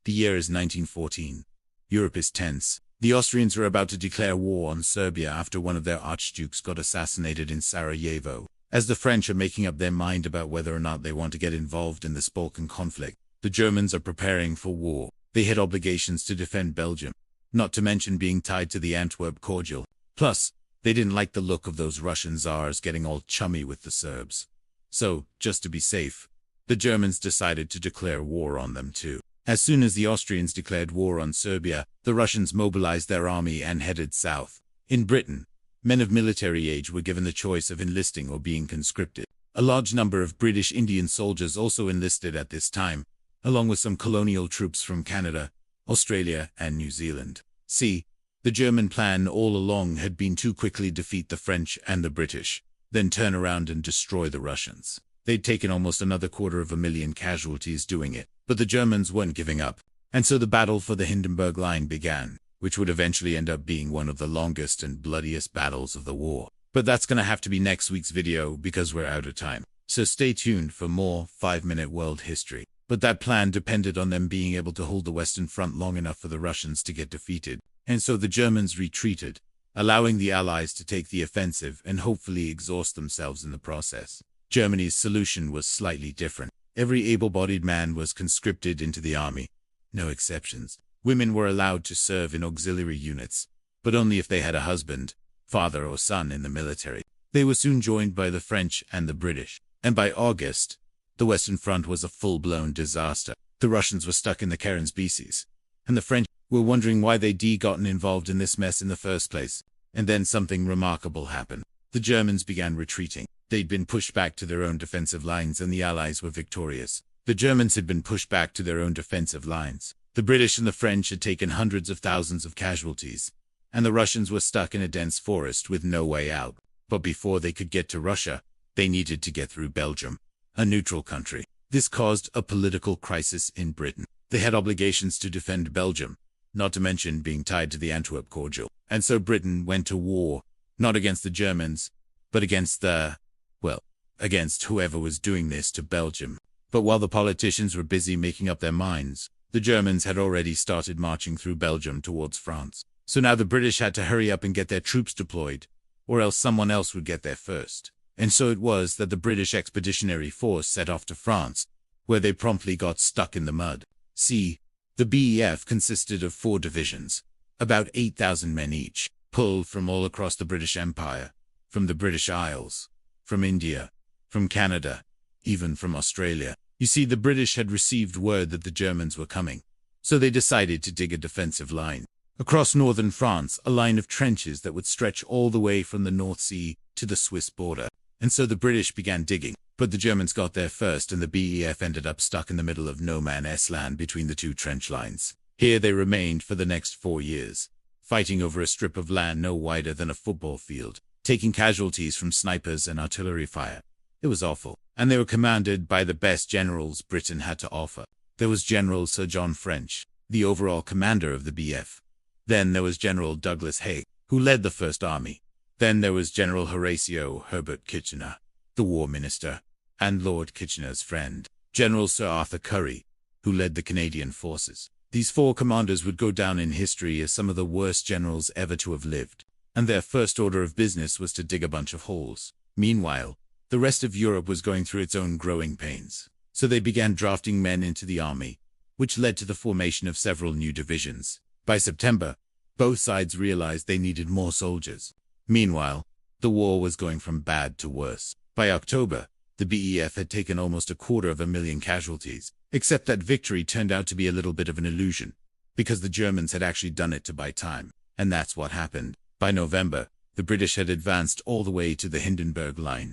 The year is 1914. Europe is tense. The Austrians are about to declare war on Serbia after one of their archdukes got assassinated in Sarajevo. As the French are making up their mind about whether or not they want to get involved in this Balkan conflict, the Germans are preparing for war. They had obligations to defend Belgium, not to mention being tied to the Antwerp cordial. Plus, they didn't like the look of those Russian czars getting all chummy with the Serbs. So, just to be safe, the Germans decided to declare war on them too. As soon as the Austrians declared war on Serbia, the Russians mobilized their army and headed south. In Britain, men of military age were given the choice of enlisting or being conscripted. A large number of British Indian soldiers also enlisted at this time, along with some colonial troops from Canada, Australia, and New Zealand. See, the German plan all along had been to quickly defeat the French and the British, then turn around and destroy the Russians. They'd taken almost another 250,000 casualties doing it, but the Germans weren't giving up. And so the battle for the Hindenburg Line began, which would eventually end up being one of the longest and bloodiest battles of the war. But that's gonna have to be next week's video because we're out of time. So stay tuned for more 5-minute world history. But that plan depended on them being able to hold the Western Front long enough for the Russians to get defeated. And so the Germans retreated, allowing the Allies to take the offensive and hopefully exhaust themselves in the process. Germany's solution was slightly different. Every able-bodied man was conscripted into the army. No exceptions. Women were allowed to serve in auxiliary units, but only if they had a husband, father or son in the military. They were soon joined by the French and the British. And by August, the Western Front was a full-blown disaster. The Russians were stuck in the Karen species, and the French were wondering why they'd gotten involved in this mess in the first place. And then something remarkable happened. The Germans began retreating. They'd been pushed back to their own defensive lines and the Allies were victorious. The Germans had been pushed back to their own defensive lines. The British and the French had taken hundreds of thousands of casualties, and the Russians were stuck in a dense forest with no way out. But before they could get to Russia, they needed to get through Belgium, a neutral country. This caused a political crisis in Britain. They had obligations to defend Belgium, not to mention being tied to the Antwerp cordial. And so Britain went to war, not against the Germans, but against against whoever was doing this to Belgium. But while the politicians were busy making up their minds, the Germans had already started marching through Belgium towards France. So now the British had to hurry up and get their troops deployed, or else someone else would get there first. And so it was that the British Expeditionary Force set off to France, where they promptly got stuck in the mud. See, the BEF consisted of 4 divisions, about 8,000 men each, pulled from all across the British Empire, from the British Isles, from India, from Canada, even from Australia. You see, the British had received word that the Germans were coming, so they decided to dig a defensive line across northern France, a line of trenches that would stretch all the way from the North Sea to the Swiss border. And so the British began digging, but the Germans got there first and the BEF ended up stuck in the middle of no man's land between the 2 trench lines. Here they remained for the next 4 years, fighting over a strip of land no wider than a football field, taking casualties from snipers and artillery fire. It was awful, and they were commanded by the best generals Britain had to offer. There was General Sir John French, the overall commander of the BF. Then there was General Douglas Haig, who led the First Army. Then there was General Horatio Herbert Kitchener, the War Minister, and Lord Kitchener's friend, General Sir Arthur Currie, who led the Canadian forces. These 4 commanders would go down in history as some of the worst generals ever to have lived, and their first order of business was to dig a bunch of holes. Meanwhile, the rest of Europe was going through its own growing pains, so they began drafting men into the army, which led to the formation of several new divisions. By September, both sides realized they needed more soldiers. Meanwhile, the war was going from bad to worse. By October, the BEF had taken almost 250,000 casualties, except that victory turned out to be a little bit of an illusion, because the Germans had actually done it to buy time. And that's what happened. By November, the British had advanced all the way to the Hindenburg Line.